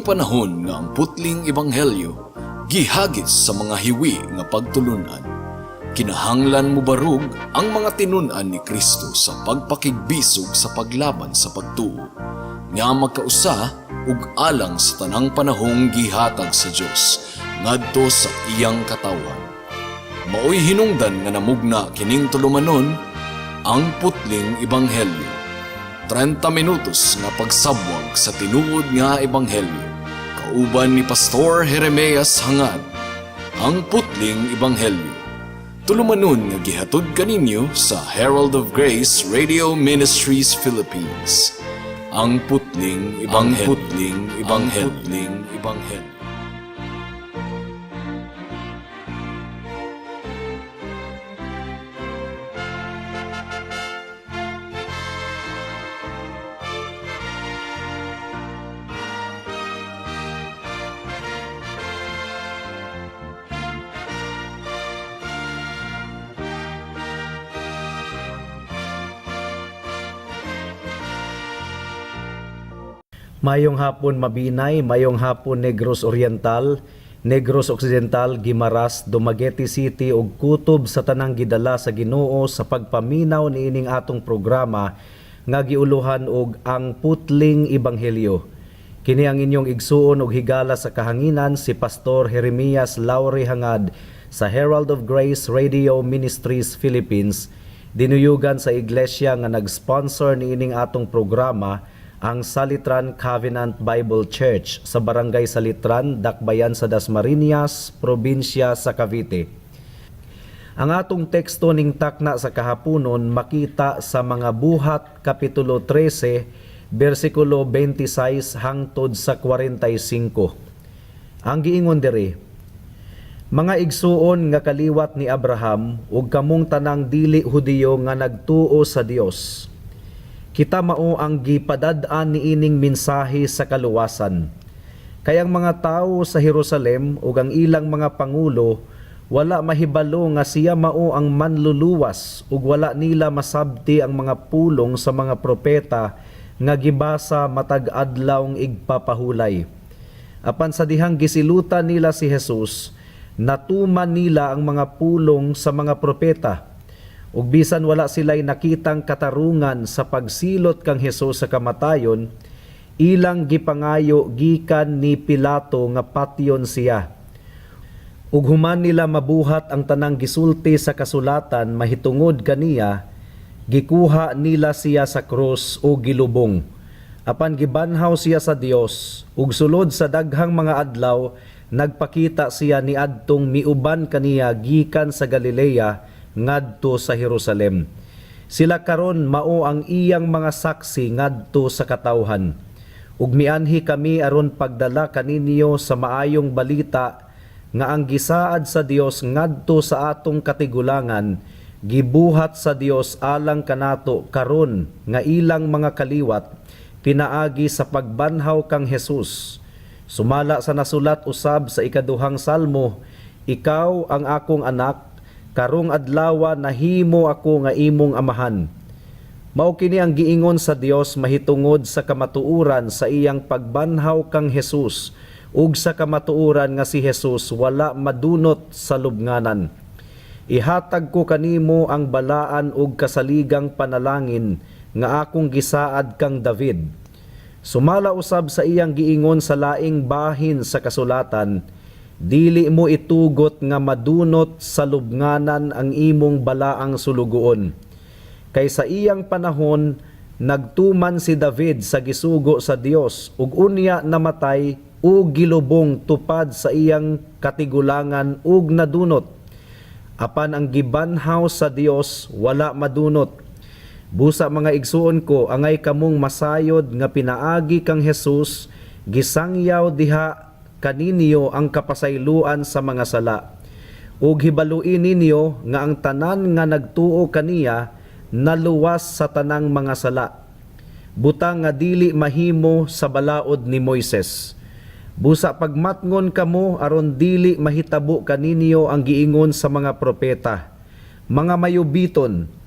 tanang panahon nga ang putling ebanghelyo gihagis sa mga hiwi nga pagtulunan. Kinahanglan mo barug ang mga tinunan ni Kristo sa pagpakigbisog sa paglaban sa pagtuo, nga magkausa ug alang sa tanang panahong gihatag sa Dios ngadto sa iyang katawan. Maoy hinungdan nga namugna kining tulumanon ang putling ebanghelyo. 30 minutos nga pagsabwag sa tinuod nga ebanghelyo. Kauban ni Pastor Jeremias Hangad, ang putling ebanghelyo. Tulumanon nga gihatod kaninyo sa Herald of Grace Radio Ministries Philippines. Ang putling ebanghelyo. Ang putling ebanghelyo. Mayong hapon Mabinay, mayong hapon Negros Oriental, Negros Occidental, Guimaras, Dumaguete City ug kutob sa tanang gidala sa Ginoo sa pagpaminaw niining atong programa nga giuluhan og ang putling ebanghelyo. Kini ang inyong igsuon og higala sa kahanginan si Pastor Jeremias Lauri Hangad sa Herald of Grace Radio Ministries Philippines. Dinuyugan sa iglesia nga nag-sponsor niining atong programa, ang Salitran Covenant Bible Church sa Barangay Salitran, Dakbayan sa Dasmariñas, Probinsya sa Cavite. Ang atong teksto ning takna sa kahaponon makita sa mga Buhat Kapitulo 13, versikulo 26 hangtod sa 45. Ang giingon diri: mga igsuon nga kaliwat ni Abraham ug kamong tanang dili Hudiyo nga nagtuo sa Dios, kita mao ang gipadad-an niining mensahe sa kaluwasan. Kay ang mga tawo sa Jerusalem ug ang ilang mga pangulo wala mahibalo nga siya mao ang manluluwas ug wala nila masabti ang mga pulong sa mga propeta nga gibasa matag adlawng igpapahulay. Apan sa dihang gisilutan nila si Jesus, natuman nila ang mga pulong sa mga propeta. Ug bisan wala sila'y nakitang katarungan sa pagsilot kang Hesus sa kamatayon, ilang gipangayo gikan ni Pilato nga patyon siya. Ug human nila mabuhat ang tanang gisulti sa kasulatan mahitungod kaniya, gikuha nila siya sa krus o gilubong. Apan gibanhaw siya sa Dios, ug sulod sa daghang mga adlaw nagpakita siya ni adtong miuban kaniya gikan sa Galilea ngadto sa Jerusalem. Sila karon mao ang iyang mga saksi ngadto sa katawhan. Ug mianhi kami aron pagdala kaninyo sa maayong balita nga ang gisaad sa Dios ngadto sa atong katigulangan gibuhat sa Dios alang kanato karon nga ilang mga kaliwat pinaagi sa pagbanhaw kang Hesus. Sumala sa nasulat usab sa ikaduhang salmo, ikaw ang akong anak, karong adlawa nahimo ako nga imong amahan. Mao kini ang giingon sa Dios mahitungod sa kamatuoran sa iyang pagbanhaw kang Hesus ug sa kamatuoran nga si Hesus wala madunot sa lubnganan. Ihatag ko kanimo ang balaan ug kasaligang panalangin nga akong gisaad kang David. Sumala usab sa iyang giingon sa laing bahin sa kasulatan, dili mo itugot nga madunot sa lubnganan ang imong balaang sulugoon. Kay sa iyang panahon, nagtuman si David sa gisugo sa Dios ug unya namatay ug gilubong tupad sa iyang katigulangan ug nadunot. Apan ang gibanhaw sa Dios wala madunot. Busa mga igsuon ko, angay kamong masayod nga pinaagi kang Hesus, gisangyaw diha kaninyo ang kapasayloan sa mga sala. Ug hibaluin ninyo nga ang tanan nga nagtuo kaniya naluwas sa tanang mga sala. Butang nga dili mahimo sa balaod ni Moises. Busa pagmatngon kamo aron dili mahitabo kaninyo ang giingon sa mga propeta. Mga mayubiton,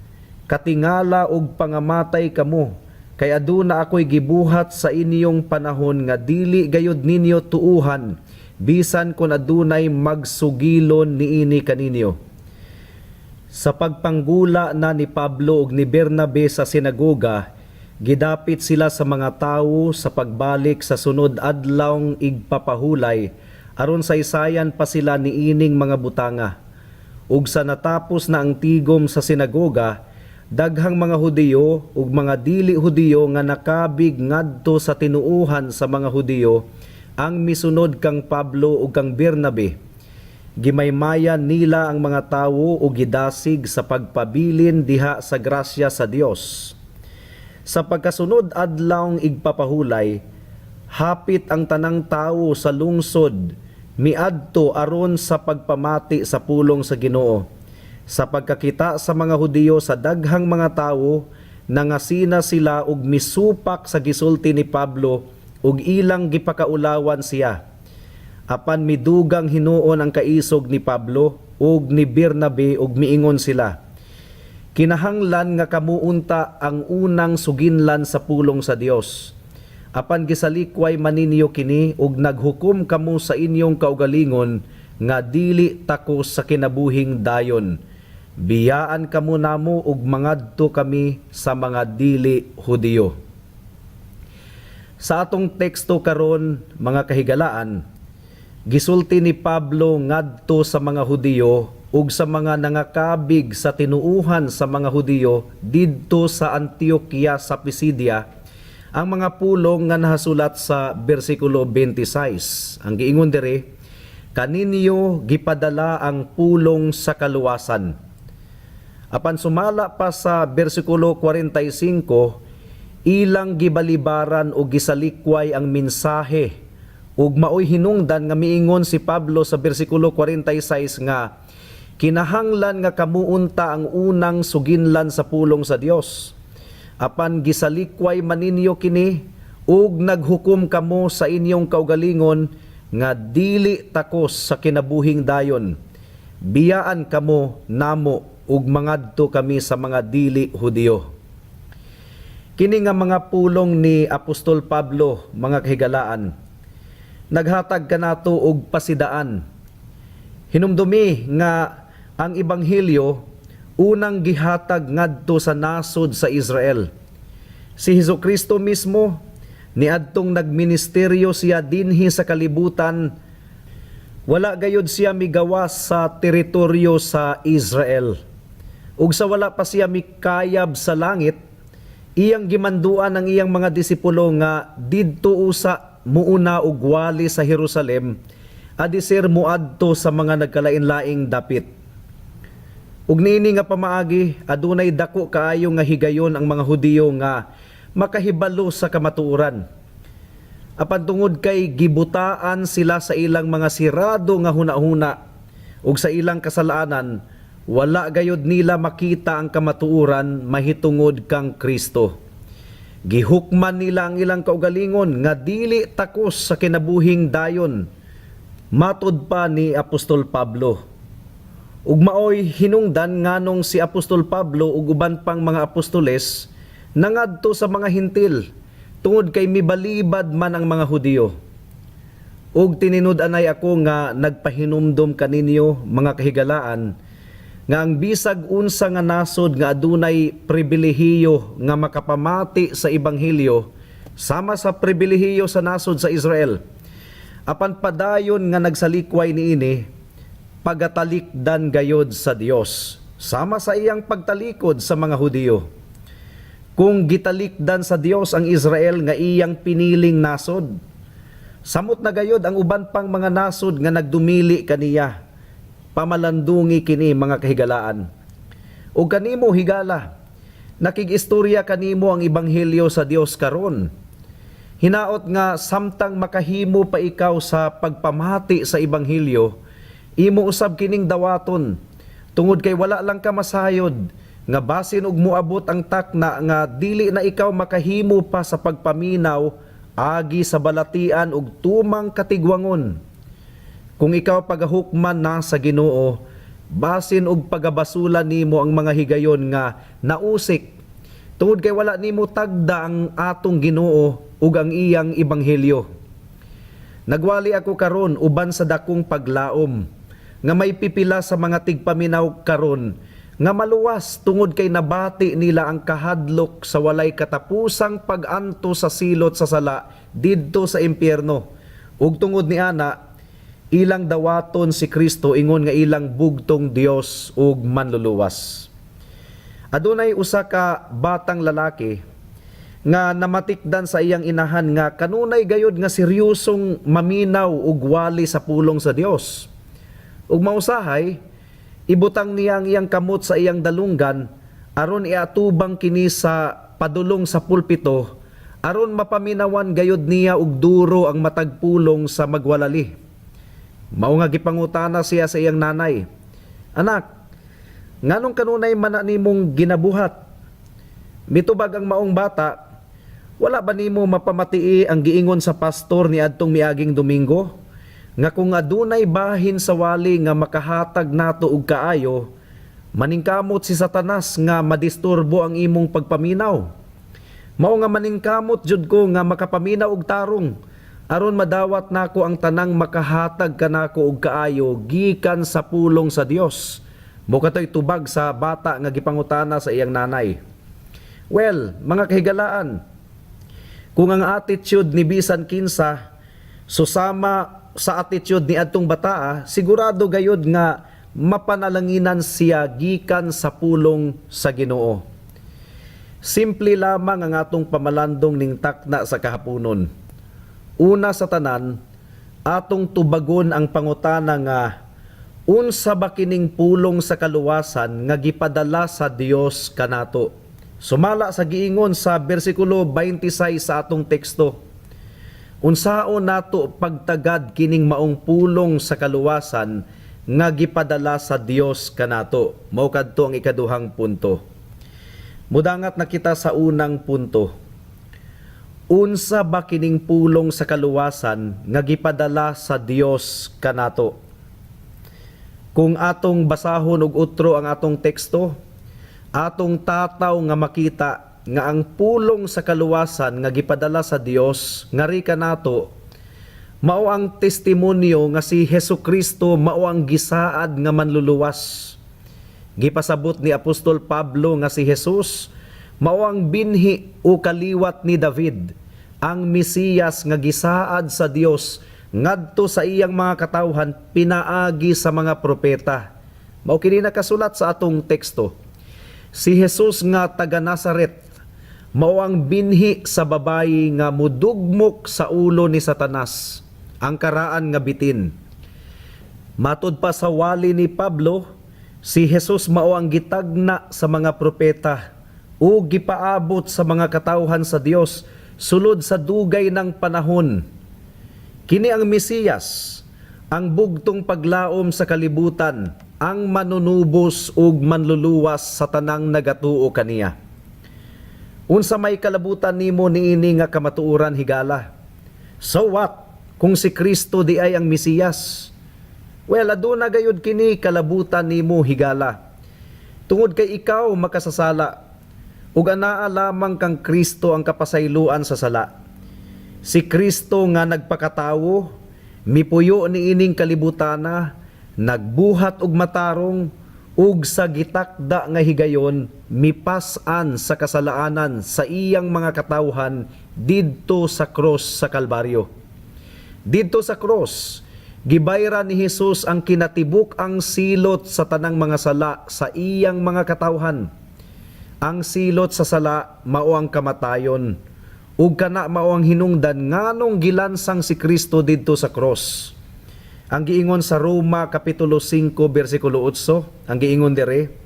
katingala ug pangamatay kamo, Kay aduna ako'y gibuhat sa inyong panahon nga dili gayud ninyo tuuhan, bisan kun adunay magsugilon niini kaninyo. Sa pagpanggula na ni Pablo ug ni Bernabe sa sinagoga, gidapit sila sa mga tawo sa pagbalik sa sunod adlawng igpapahulay, aron saysayan pa sila niining mga butanga. Ug sa natapos na ang tigom sa sinagoga, daghang mga Hudiyo ug mga dili Hudiyo nga nakabig ngadto sa tinuuhan sa mga Hudiyo ang misunod kang Pablo ug kang Bernabe. Gimaymayan nila ang mga tawo ug gidasig sa pagpabilin diha sa grasya sa Dios. Sa pagkasunod adlawng igpapahulay, hapit ang tanang tawo sa lungsod miadto aron sa pagpamati sa pulong sa Ginoo. Sa pagkakita sa mga Hudiyo sa daghang mga tawo, nangasina sila ug misupak sa gisulti ni Pablo ug ilang gipakaulawan siya. Apan midugang hinuon ang kaisog ni Pablo ug ni Bernabe ug miingon sila, kinahanglan nga kamuunta ang unang suginlan sa pulong sa Dios. Apan gisalikway maninyo kini ug naghukom kamo sa inyong kaugalingon nga dili takos sa kinabuhing dayon. Biyaan kamo namo ug mangadto kami sa mga dili Hudiyo. Sa atong teksto karon, mga kahigalaan, gisulti ni Pablo ngadto sa mga Hudiyo ug sa mga nangakabig sa tinuuhan sa mga Hudiyo didto sa Antioquia sa Pisidia, ang mga pulong nga nahasulat sa bersikulo 26. Ang giingon diri, kaninyo gipadala ang pulong sa kaluwasan. Apan sumala pa sa bersikulo 45, ilang gibalibaran o gisalikway ang mensahe ug maoy hinungdan nga miingon si Pablo sa bersikulo 46 nga kinahanglan nga kamuunta ang unang suginlan sa pulong sa Dios. Apan gisalikway maninyo kini ug naghukom kamo sa inyong kaugalingon nga dili takos sa kinabuhing dayon. Biyaan kamo namo ug mangadto kami sa mga dili Hudiyo. Kini nga mga pulong ni Apostol Pablo, mga kahigalaan, naghatag kanato og pasidaan. Hinumdumi nga ang ebanghelyo unang gihatag ngadto sa nasod sa Israel. Si Hesukristo mismo niadtong nagministeryo siya dinhi sa kalibutan, wala gayud siya migawas sa teritoryo sa Israel. Ug sa wala pa siya mikayab sa langit, iyang gimanduan ang iyang mga disipulo nga didto usa muuna og wali sa Jerusalem, adisir muadto sa mga nagkalain-laing dapit. Ug niini nga pamaagi, adunay dako kaayo nga higayon ang mga Hudiyo nga makahibalo sa kamatuoran. Apan tungod kay gibutaan sila sa ilang mga sirado nga hunahuna ug sa ilang kasalaanan, wala gayud nila makita ang kamatuoran mahitungod kang Kristo. Gihukman nila ang ilang kaugalingon nga dili takos sa kinabuhing dayon, matud pa ni Apostol Pablo. Ug maoy hinungdan nganong si Apostol Pablo ug uban pang mga apostoles nangadto sa mga hintil tungod kay mibalibad man ang mga Hudiyo. Ug tininud-anay ako nga nagpahinumdom kaninyo, mga kahigalaan, nga ang bisag unsa nga nasod nga adunay pribilehiyo nga makapamati sa ebanghelyo sama sa pribilehiyo sa nasod sa Israel, apan padayon nga nagsalikway niini, pagatalikdan gayod sa Dios sama sa iyang pagtalikod sa mga Hudiyo. Kung gitalikdan sa Dios ang Israel nga iyang piniling nasod, samot na gayod ang uban pang mga nasod nga nagdumili kaniya. Pamalandungi kini, mga kahigalaan. O kanimo higala, nakig-istorya kanimo ang ebanghelyo sa Dios karon. Hinaot nga samtang makahimo pa ikaw sa pagpamati sa ebanghelyo, imo usab kining dawaton, tungod kay wala lang ka masayod, nga basin og muabot ang takna nga dili na ikaw makahimo pa sa pagpaminaw agi sa balatian ug tumang katigwangon. Kung ikaw pagahukman na sa Ginoo, basin og pagabasulan nimo ang mga higayon nga nausik Tungod kay wala nimo tagda ang atong Ginoo ug ang iyang ebanghelyo. Nagwali ako karon uban sa dakong paglaom nga may pipila sa mga tigpaminaw karon nga maluwas tungod kay nabati nila ang kahadlok sa walay katapusang pag-anto sa silot sa sala didto sa impyerno. Ug tungod ni ana ilang dawaton si Kristo ingon nga ilang bugtong Dios ug manluluwas. Adunay usa ka batang lalaki nga namatikdan sa iyang inahan nga kanunay gayud nga seryosong maminaw ug wali sa pulong sa Dios. Ug mausahay, ibutang niya ang iyang kamot sa iyang dalunggan aron iatubang kini sa padulong sa pulpito aron mapaminawan gayud niya og duro ang matag pulong sa magwalali. Mao nga gipangutana siya sa iyang nanay, "Anak, nganong kanunay man na nimong ginabuhat? Mitubag ang maong bata, wala ba nimo mapamatii ang giingon sa pastor ni adtong miaging Domingo nga kung adunay bahin sa wali nga makahatag nato og kaayo, maningkamot si Satanas nga madisturbo ang imong pagpaminaw. Mao nga maningkamot jud ko nga makapaminaw og tarong aron madawat nako ang tanang makahatag kanako og kaayo gikan sa pulong sa Dios." Mo katoy tubag sa bata nga gipangutana sa iyang nanay. Well, mga kahigalaan, kung ang attitude ni bisan kinsa susama sa attitude ni adtong bataa, sigurado gayud nga mapanalanginan siya gikan sa pulong sa Ginoo. Simple lamang ang atong pamalandong ning takna sa kahaponon. Una sa tanan, atong tubagon ang pangutana nga unsa ba kining pulong sa kaluwasan nga gipadala sa Dios kanato? Sumala sa giingon sa bersikulo 26 sa atong teksto, unsaon nato pagtagad kining maong pulong sa kaluwasan nga gipadala sa Dios kanato? Mao kadto ang ikaduhang punto. Mudangat na kita sa unang punto. Unsa ba kining pulong sa kaluwasan nga gipadala sa Dios kanato? Kung atong basahon og utro ang atong teksto, atong tataw nga makita nga ang pulong sa kaluwasan nga gipadala sa Dios ngari kanato mao ang testimonyo nga si Hesukristo mao ang gisaad nga manluluwas. Gipasabot ni Apostol Pablo nga si Jesus mao ang binhi o kaliwat ni David, ang Mesiyas nga gisaad sa Dios ngadto sa iyang mga katawhan pinaagi sa mga propeta. Mao kini nakasulat sa atong teksto. Si Jesus nga taga Nazaret mao ang binhi sa babayi nga mudugmok sa ulo ni Satanas, ang karaan nga bitin. Matud pa sa wali ni Pablo, si Jesus mao ang gitagna sa mga propeta o gipaabot sa mga katawhan sa Dios sulod sa dugay ng panahon. Kini ang Mesiyas, ang bugtong paglaom sa kalibutan, ang manunubos ug manluluwas sa tanang nagatuo kaniya. Unsa may kalabutan nimo niini nga kamatuoran higala? So what kung si Kristo di ay ang Mesiyas? Well, aduna gayud kini kalabutan nimo higala. Tungod kay ikaw makasasala ug anaa lamang kang Kristo ang kapasayloan sa sala. Si Kristo nga nagpakatawo, mipuyo ni ining kalibutana, nagbuhat og matarong, ug sa gitakda nga higayon, mipas-an sa kasalaanan sa iyang mga katawhan didto sa cross sa Kalbaryo. Didto sa cross, gibayra ni Jesus ang kinatibuk ang silot sa tanang mga sala sa iyang mga katawhan. Ang silot sa sala mao ang kamatayon, ug kana mao ang hinungdan nganong gilansang si Kristo didto sa cross. Ang giingon sa Roma kapitulo 5 bersikulo 8, ang giingon dire,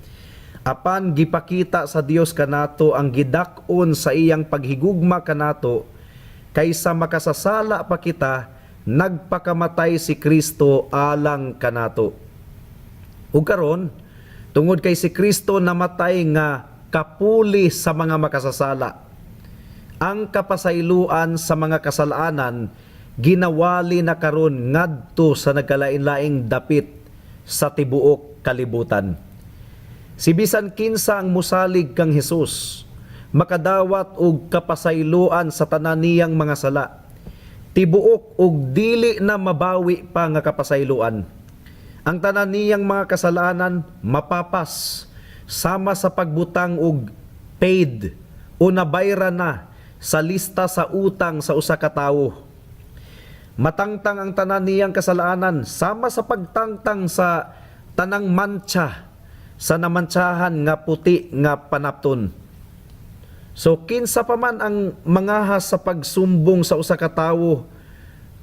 apan gipakita sa Dios kanato ang gidak-on sa iyang paghigugma kanato, kaysa makasasala pa kita, nagpakamatay si Kristo alang kanato. Ug karon, tungod kay si Kristo namatay nga kapuli sa mga makasasala, ang kapasayloan sa mga kasalanan ginawali na karon ngadto sa nagkalain-laing dapit sa tibuok kalibutan. Si bisan kinsa ang musalig kang Hesus, makadawat og kapasayloan sa tanan niyang mga sala. Tibuok og dili na mabawi pa nga kapasayloan. Ang tanan niyang mga kasalanan mapapas sama sa pagbutang og paid o nabayra na sa lista sa utang sa usa ka tawo. Matangtang ang tanan niyang kasalanan sama sa pagtangtang sa tanang mantsa sa namantsahan nga puti nga panapton. So kinsa pa man ang mangahas sa pagsumbong sa usa ka tawo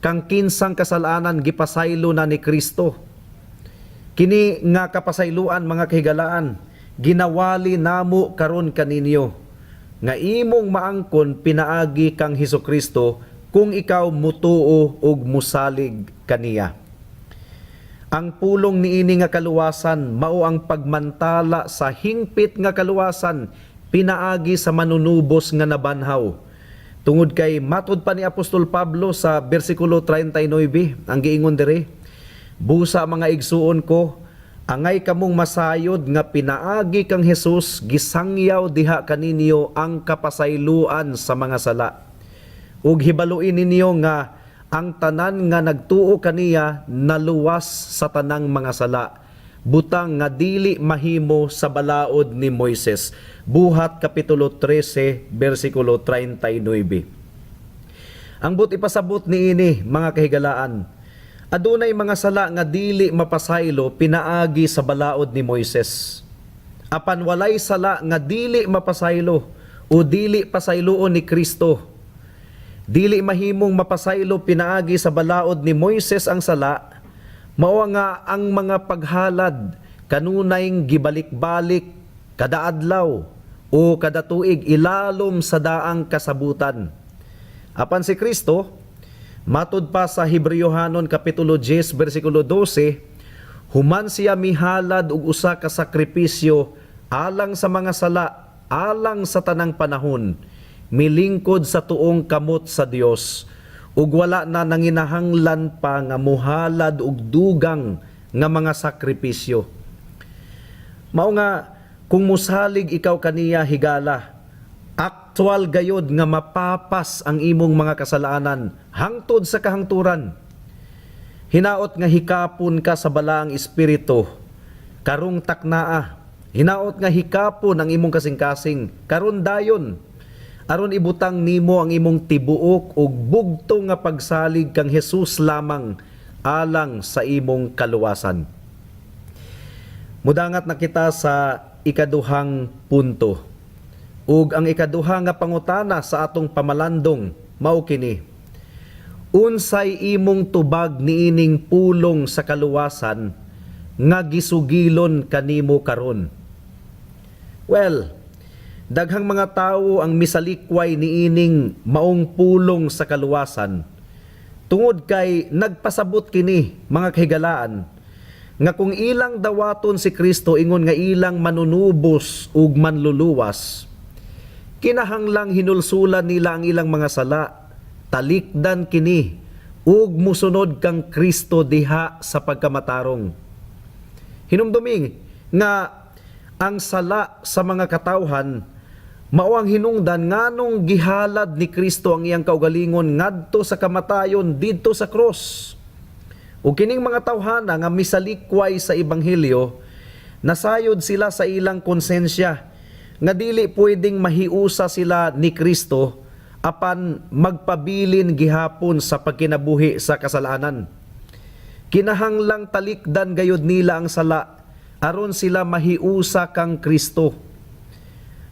kang kinsang kasalanan gipasaylo na ni Kristo. Kini nga kapasayloan mga kahigalaan ginawali namo karon kaninyo nga imong maangkon pinaagi kang Hesukristo kung ikaw mutuo ug musalig kaniya. Ang pulong niini nga kaluwasan mao ang pagmantala sa hingpit nga kaluwasan pinaagi sa manunubos nga nabanhaw. Tungod kay matud pa ni Apostol Pablo sa bersikulo 39 ang giingon diri, busa mga igsuon ko, angay kamong masayod nga pinaagi kang Hesus gisangyaw diha kaninyo ang kapasayloan sa mga sala. Ug hibaluin ninyo nga ang tanan nga nagtuo kaniya naluwas sa tanang mga sala, butang nga dili mahimo sa balaod ni Moises. Buhat kapitulo 13 bersikulo 39. Ang but ipasabot niini mga kahigalaan, adunay mga sala nga dili mapasaylo pinaagi sa balaod ni Moises. Apan walay sala nga dili mapasaylo o dili pasayloon ni Kristo. Dili mahimong mapasaylo pinaagi sa balaod ni Moises ang sala, mao nga ang mga paghalad kanunayng gibalik-balik kada adlaw o kada tuig ilalom sa daang kasabutan. Apan si Kristo, matud pa sa Hebreyohanon kapitulo 10 bersikulo 12, human siya mihalad og usa ka sakripisyo alang sa mga sala, alang sa tanang panahon, milingkod sa tuong kamot sa Dios, ug wala na nanginahanglan pa nga muhalad og dugang nga mga sakripisyo. Mao nga kung musalig ikaw kaniya higala, aktual gayod nga mapapas ang imong mga kasalanan hangtod sa kahangturan. Hinaot nga hikapon ka sa balaang espiritu, karong taknaa. Hinaot nga hikapon ang imong kasing-kasing, karon dayon. Aron ibutang nimo ang imong tibuok ug bugto nga pagsalig kang Hesus lamang alang sa imong kaluwasan. Mudangat na kita sa ikaduhang punto. Ug ang ikaduha nga pangutana sa atong pamalandong mao kini: unsay imong tubag niining pulong sa kaluwasan nga gisugilon kanimo karon? Well, daghang mga tawo ang misalikway niining maong pulong sa kaluwasan tungod kay nagpasabot kini mga kahigalaan nga kung ilang dawaton si Kristo ingon nga ilang manunubos ug manluluwas, kinahanglang hinulsulan nila ang ilang mga sala, talikdan kini ug musunod kang Kristo diha sa pagkamatarong. Hinumdumi nga ang sala sa mga katawhan mao ang hinungdan nganong gihalad ni Kristo ang iyang kaugalingon ngadto sa kamatayon didto sa krus. Ug kining mga tawhana nga misalikway sa ebanghelyo, nasayod sila sa ilang konsensya nga dili pwedeng mahiusa sila ni Kristo apan magpabilin gihapon sa pagkinabuhi sa kasalanan. Kinahanglang talikdan gayud nila ang sala aron sila mahiusa kang Kristo.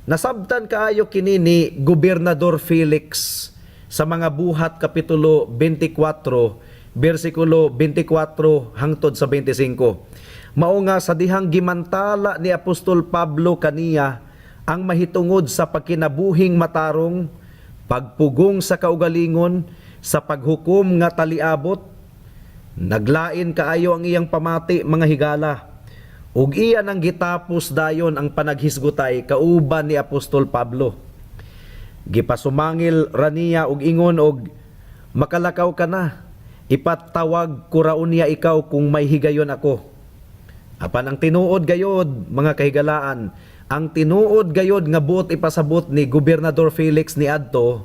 Nasabtan kaayo kini ni Gobernador Felix sa mga buhat kapitulo 24 bersikulo 24 hangtod sa 25. Mao nga sa dihang gimantala ni Apostol Pablo kaniya ang mahitungod sa pagkinabuhing matarong, pagpugong sa kaugalingon, sa paghukom nga taliabot, naglain kaayo ang iyang pamati mga higala. Ug iyan ang gitapos dayon ang panaghisgutay kauban ni Apostol Pablo. Gipasumangil raniya og ingon og, makalakaw ka na, ipatawag ko raon niya ikaw kung may higayon ako. Apan ang tinuod gayod mga kahigalaan, ang tinuod gayod nga buot ipasabot ni Gobernador Felix ni adto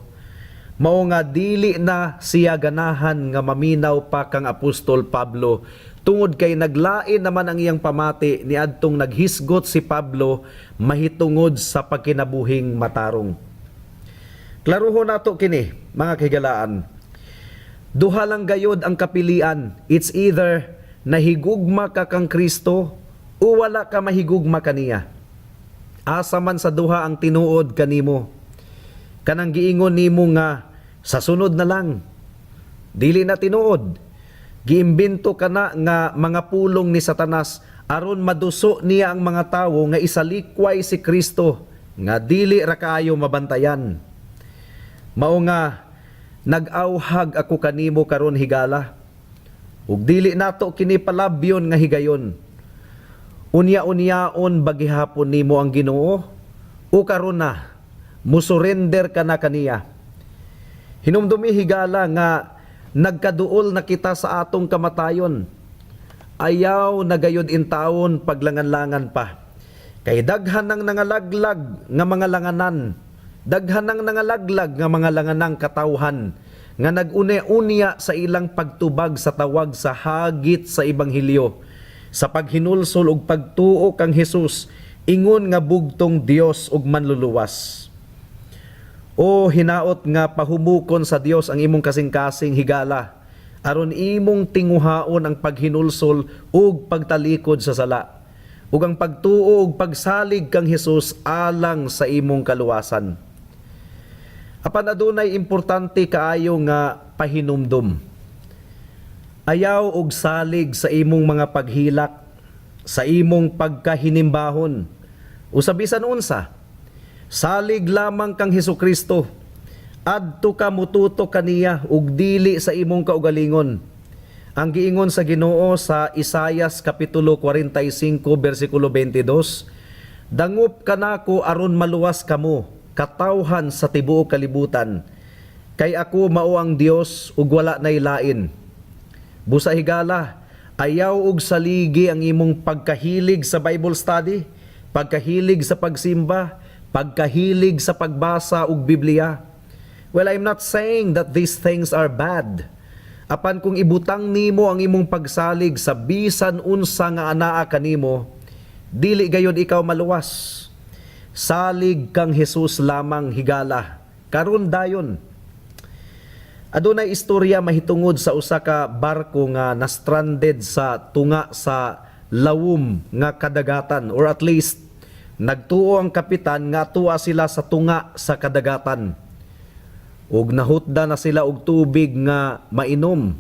mao nga dili na siya ganahan nga maminaw pa kang Apostol Pablo tungod kay naglain naman ang iyang pamati ni adtong naghisgot si Pablo mahitungod sa pagkinabuhing matarong. Klaruhon nato kini mga kahigalaan. Duha lang gayod ang kapilian. It's either nahigugma ka kang Kristo o wala ka mahigugma kaniya. Asa man sa duha ang tinuod kanimo. Kanang giingon nimo nga sa sunod na lang. Dili na tinuod. Giimbento ka na nga mga pulong ni Satanas aron maduso niya ang mga tawo nga isalikway si Kristo nga dili ra kaayo mabantayan. Mao nga nag-awhag ako kanimo karon higala. Ug dili nato kini palabyon nga higayon. Unya-unyaon bagihapon nimo ang Ginoo o karon na musurrender ka na kaniya. Hinumdumi higala nga nagkaduol na kita sa atong kamatayon. Ayaw nagayod intawon paglangan-langan pa. Kay daghan nang nangalaglag nga mga langanan, daghan nang nangalaglag nga mga langanang katawhan nga nag-une-unya sa ilang pagtubag sa tawag sa hagit sa Ebanghelyo, sa paghinulsol ug pagtuo kang Hesus, ingon nga bugtong Dios ug manluluwas. O hinaot nga pahumukon sa Dios ang imong kasing-kasing higala, aron imong tinguhaon ang paghinulsol ug pagtalikod sa sala, ug ang pagtuo ug pagsalig kang Hesus alang sa imong kaluwasan. Apan adunay importante kaayo nga pahinumdum. Ayaw og salig sa imong mga paghilak, sa imong pagkahinimbahon, o sa bisan unsa. Salig lamang kang Hesukristo, adto ka mututo kaniya ug dili sa imong kaugalingon. Ang giingon sa Ginoo sa Isaias kapitulo 45 bersikulo 22, "Dangup kanako aron maluwas kamo, katawhan sa tibuok kalibutan, kay ako mao ang Dios ug wala nay lain." Busa higala, ayaw og saligi ang imong pagkahilig sa Bible study, pagkahilig sa pagsimba, pagkahilig sa pagbasa og Biblia. Well, I'm not saying that these things are bad. Apan kung ibutang nimo ang imong pagsalig sa bisan unsa nga anaa kanimo, dili gayud ikaw maluwas. Salig kang Hesus lamang higala, karon dayon. Adunay istorya mahitungod sa usa ka barko nga na-stranded sa tunga sa lawom nga kadagatan, or at least nagtuo ang kapitan nga tuwa sila sa tunga sa kadagatan. Ug nahutda na sila og tubig nga mainom.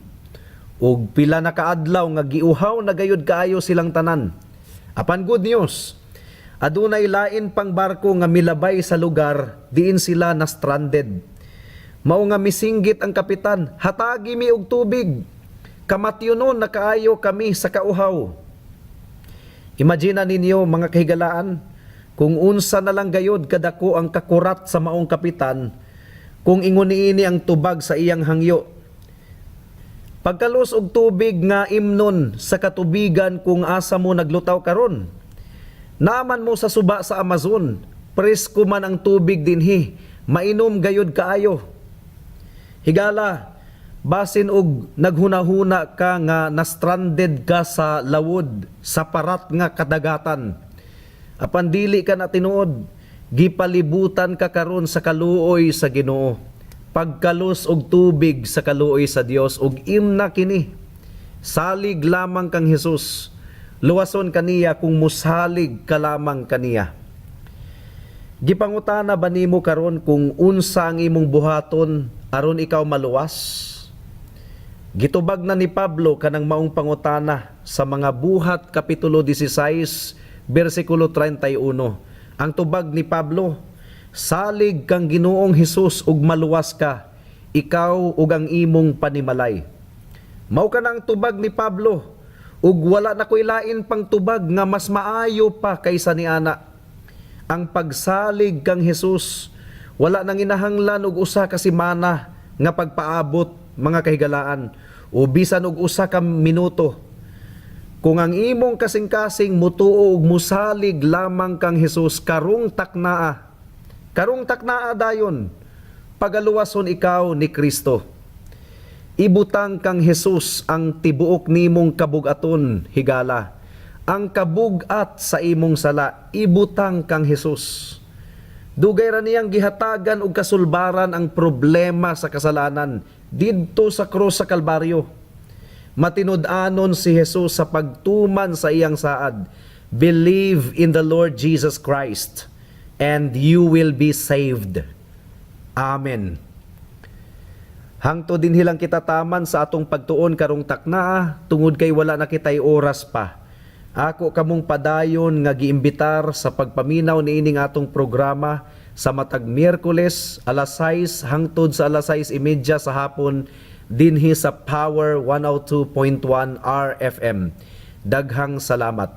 Ug pila na kaadlaw nga giuhaw na gayud kaayo silang tanan. Apan good news, adunay lain pang barko nga milabay sa lugar diin sila na stranded. Mao nga misinggit ang kapitan, "Hatagi mi og tubig. Kamatyonon na kaayo kami sa kauhaw." Imagine ninyo mga kahigalaan, kung unsa na lang gayod kadako ang kakurat sa maong kapitan, kung ingon niini ang tubag sa iyang hangyo. Pagkalos og tubig nga imnon sa katubigan kung asa mo naglutaw karon. Naaman mo sa suba sa Amazon, presko man ang tubig dinhi, mainom gayod kaayo. Higala, basin og naghunahuna ka nga na-stranded ka sa lawod, sa parat nga kadagatan. Apan dili ka na tinuod, gipalibutan ka karon sa kaluoy sa Ginoo. Pagkalos og tubig sa kaluoy sa Dios ug imna kini. Salig lamang kang Hesus. Luwason kaniya kung musalig ka lamang kaniya. Gipangutana ba nimo karon kung unsa ang imong buhaton aron ikaw maluwas? Gitubag na ni Pablo kanang maong pangutana sa mga buhat kapitulo 16 bersikulo 31. Ang tubag ni Pablo, "Salig kang Ginoong Hesus ug maluwas ka, ikaw ug ang imong panimalay." Mao ka nang tubag ni Pablo, ug wala na koy lain pang tubag nga mas maayo pa kaysa niana. Ang pagsalig kang Hesus, wala nang inahanglan og usa ka semana nga pagpaabot mga kahigalaan o bisan og usa ka minuto. Kung ang imong kasing-kasing mutuo ug musalig lamang kang Hesus karong taknaa. Karong taknaa dayon, pagaluwason ikaw ni Kristo. Ibutang kang Hesus ang tibuok nimong kabugaton higala. Ang kabugat sa imong sala, ibutang kang Hesus. Dugay ra niyang gihatagan og kasulbaran ang problema sa kasalanan didto sa krus sa Kalbaryo. Matinud-anon si Jesus sa pagtuman sa iyang saad, "Believe in the Lord Jesus Christ, and you will be saved." Amen. Hangto din hilang kita taman sa atong pagtuon karong takna, tungod kay wala na kitay oras pa. Ako kamong padayon nga giimbitar sa pagpaminaw niining atong programa sa matag Miyerkules alas 6 hangtod sa alas 6:30 sa hapon dinhi sa Power 102.1 RFM. Daghang salamat.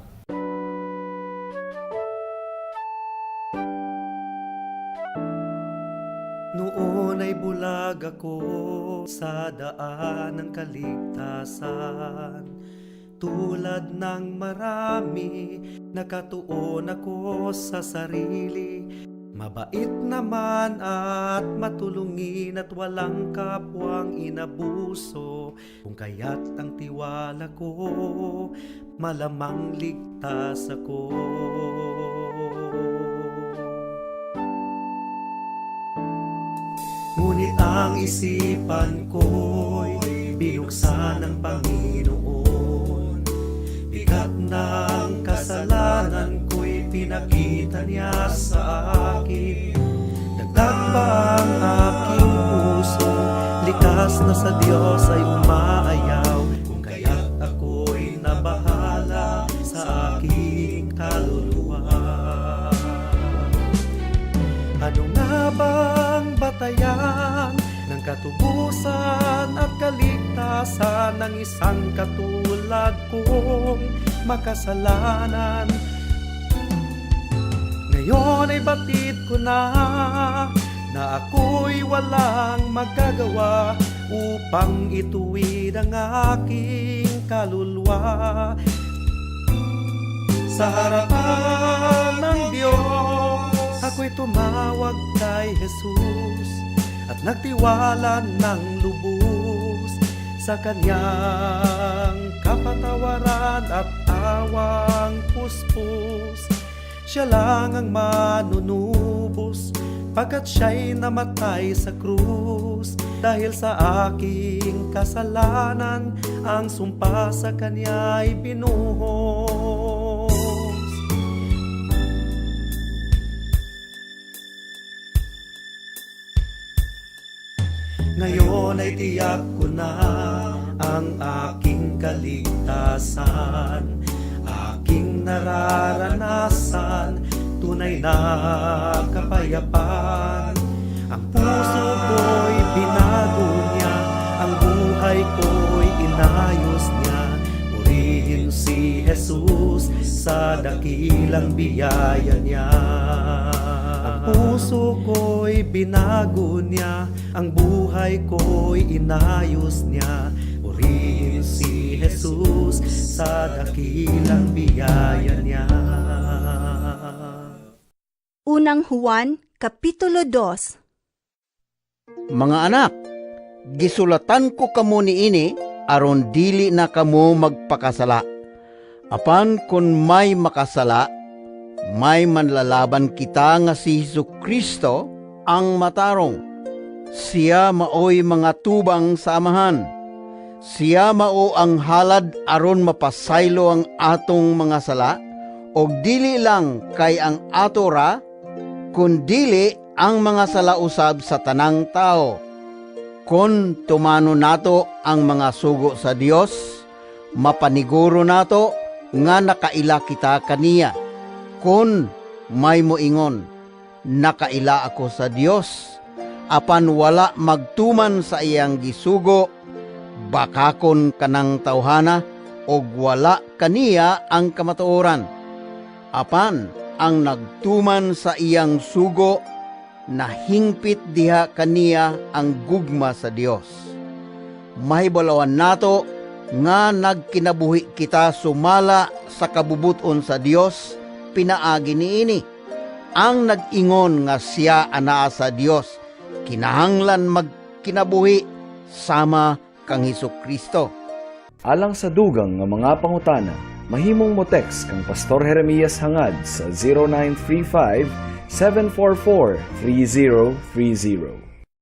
Noon ay bulag ako sa daan ng kaligtasan. Tulad ng marami, nakatuon ako sa sarili. Mabait naman at matulungin at walang kapwang inabuso. Kung kaya't ang tiwala ko, malamang ligtas ako. Ngunit ang isipan ko'y binuksan ng Panginoon. Bigat ng kasalanan ko'y pinakita niya sa akin. Dagdag pa ang aking puso, likas na sa Diyos ay umaayaw. Kung kaya't ako'y nabahala sa aking kaluluwa. Ano nga bang batayan ng katubusan at kaligtasan ng isang katulad kong makasalanan? Ngayon ay batid ko na ako'y walang magagawa upang ituwid ang aking kaluluwa. Sa harapan ng Diyos, ako'y tumawag kay Jesus at nagtiwala ng lubos sa Kanyang kapatawaran at awang puspos. Siya lang ang manunubos pagkat siya'y namatay sa krus. Dahil sa aking kasalanan, ang sumpa sa Kanya'y binuhos. Ngayon ay tiyak ko na ang aking kaligtasan, aking nararanasan, tunay na kapayapaan. Ang puso ko'y binago niya, ang buhay ko'y inayos niya. Purihin si Jesus sa dakilang biyaya niya. Ang puso ko'y binago niya, ang buhay ko'y inayos niya. Purihin si Jesus sa dakilang biyaya niya. Unang Juan, Kapitulo 2. Mga anak, gisulatan ko kamo niini aron dili na kamo magpakasala. Apan kun may makasala, may manlalaban kita nga si Jesucristo ang matarong. Siya maoy mga tubang sa amahan. Siya mao ang halad aron mapasaylo ang atong mga sala, og dili lang kay ang ato ra, kundili ang mga sala usab sa tanang tao. Kun tumano nato ang mga sugo sa Dios, mapaniguro nato nga nakaila kita kaniya. Kun may moingon, nakaila ako sa Dios, apan wala magtuman sa iyang gisugo, bakakon kanang tawhana, og wala kaniya ang kamatuoran. Apan ang nagtuman sa iyang sugo, nahingpit diha kaniya ang gugma sa Dios. Mahibalawan nato nga nagkinabuhi kita sumala sa kabubuton sa Dios, pinaagi niini. Ang nag-ingon nga siya anaa sa Dios, kinahanglan magkinabuhi sama kang Hesukristo. Alang sa dugang nga mga pangutana, mahimong mo text kang Pastor Jeremias hangad sa 0935 744 3030.